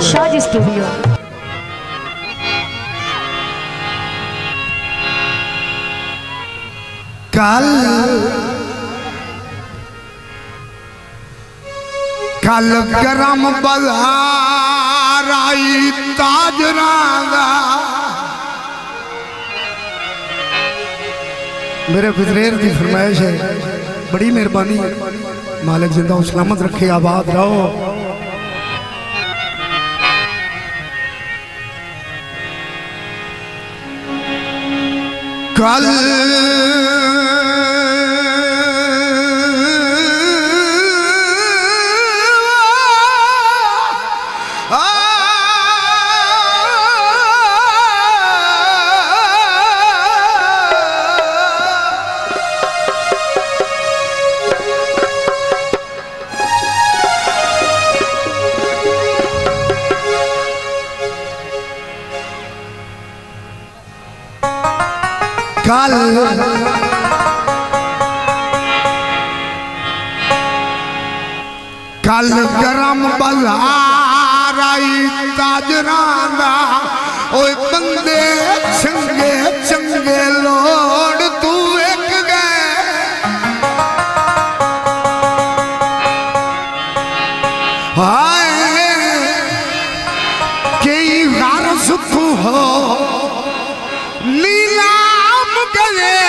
Shaz studio. कल कल गरम बज़ार आई ताजरांगा। मेरे गुजरेर की फरमाइश है, बड़ी मेहरबानी, मालिक जिंदा और सलामत रखे, आबाद रहो। कल कल कल गरम बज़ार आई ताजरांगा। ओए बंदे चंगे चंगे लोड़ तू एक गए। हाय कई गारस तू हो नीलाम गए।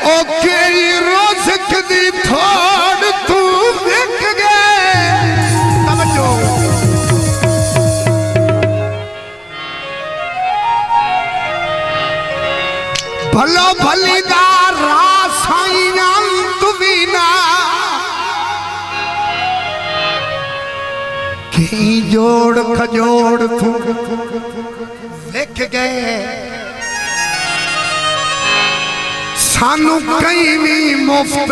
ओ कई रोज कदी थोड़ तू एक गए। समझो भलो भलीदार रासाइया तुवीना कई जोड़ खजोड़ तू एक गए। सानू कई भी मुफ्त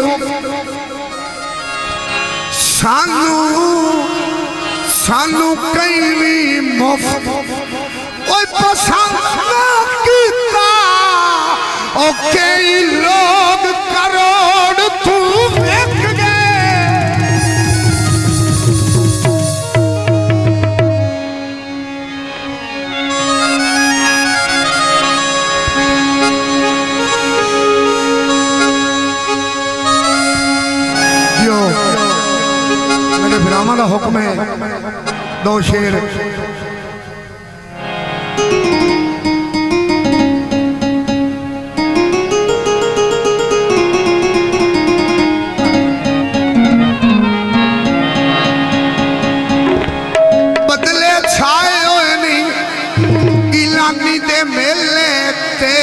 सानू कई भी मुफ्त ओए पसंद ना कीता। ओ कई लोग करोड़ तू देख गए। मेरे बिरामा का हुक्म है, दो शेर। बदले छाए होए नहीं इलानी दे मेले ते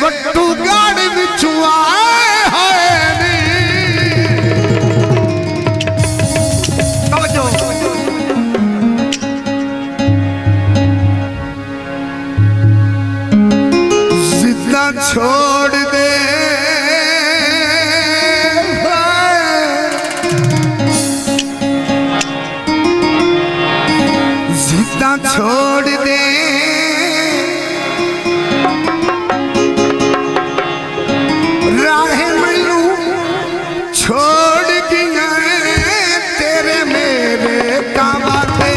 वट्टू गाड़ विचों आए होए नहीं। छोड़ दे जिद्दा छोड़ दे। राह मैनू छोड़ दिया तेरे मेरे काबा पे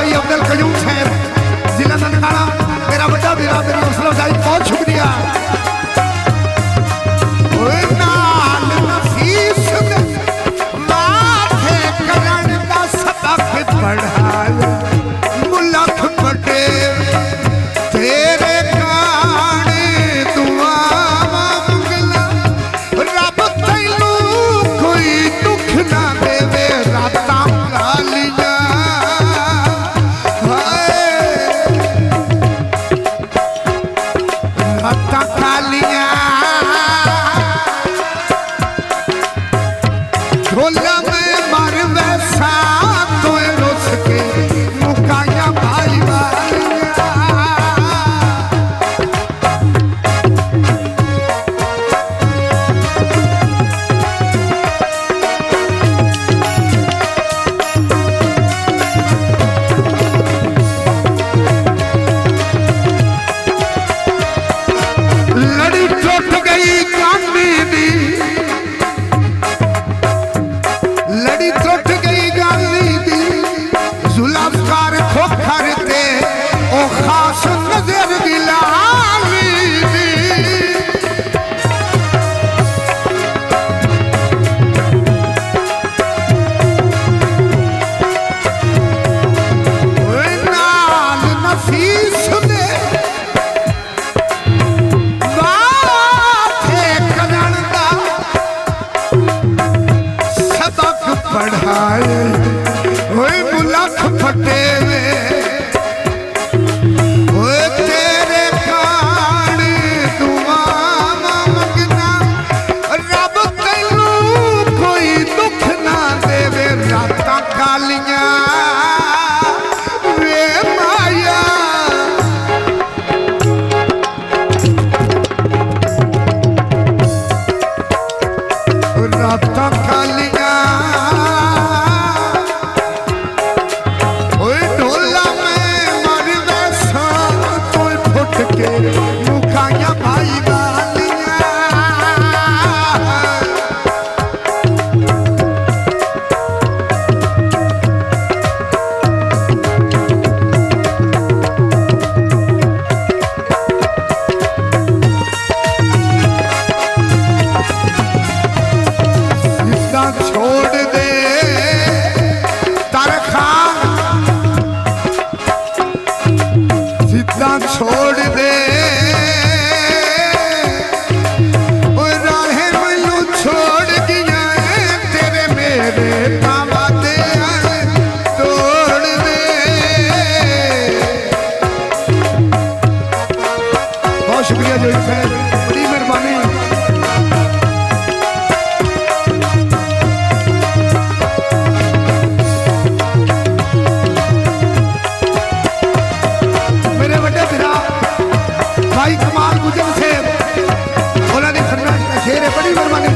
भाई अब्दुल कयूम साहब जिला ननकाना मेरा बड़ा वीरा मेरी हौसला अफजाई बहुत शुक्रिया। नाल नफीस माथे करण का सबक पढ़ाया मुल्क बटे तेरे गाने दुआ मंगला रब तैनू कोई दुख ना देवे रातां कालियां रातां कालियां ढोला में मर वैसा तो रुस के मुकाया भाई लड़ी टूट गई गांधी दी लड़ी टूट गई गांधी दी जुल्फकार खोखर ते ओ खास नजर गिलाली दी ओए नाल नफीस दे पढ़ाए ओए मुलख फटे ओए तेरे कान दुआ मंगना रब तैनू कोई दुख ना देवे रातां कालियां वे माया रातां कालियां मुखाया भाई गालियां सीधा छोड़ दे तरखा सीधा छोड़ दे शुक्रिया जोई साहब बड़ी मेहरबानी। मेरे बड़े भिरा भाई कमाल गुजर साहब उन्होंने फरमाइश का शेर है बड़ी मेहरबानी।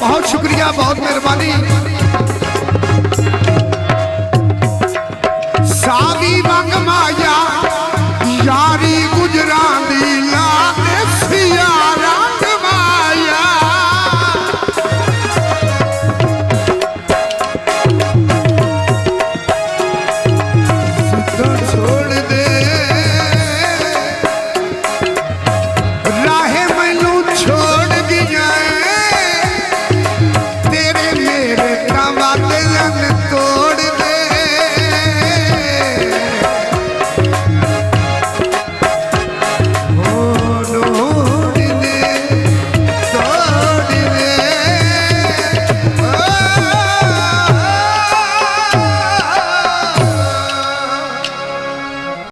बहुत शुक्रिया बहुत मेहरबानी। सावी रंग माया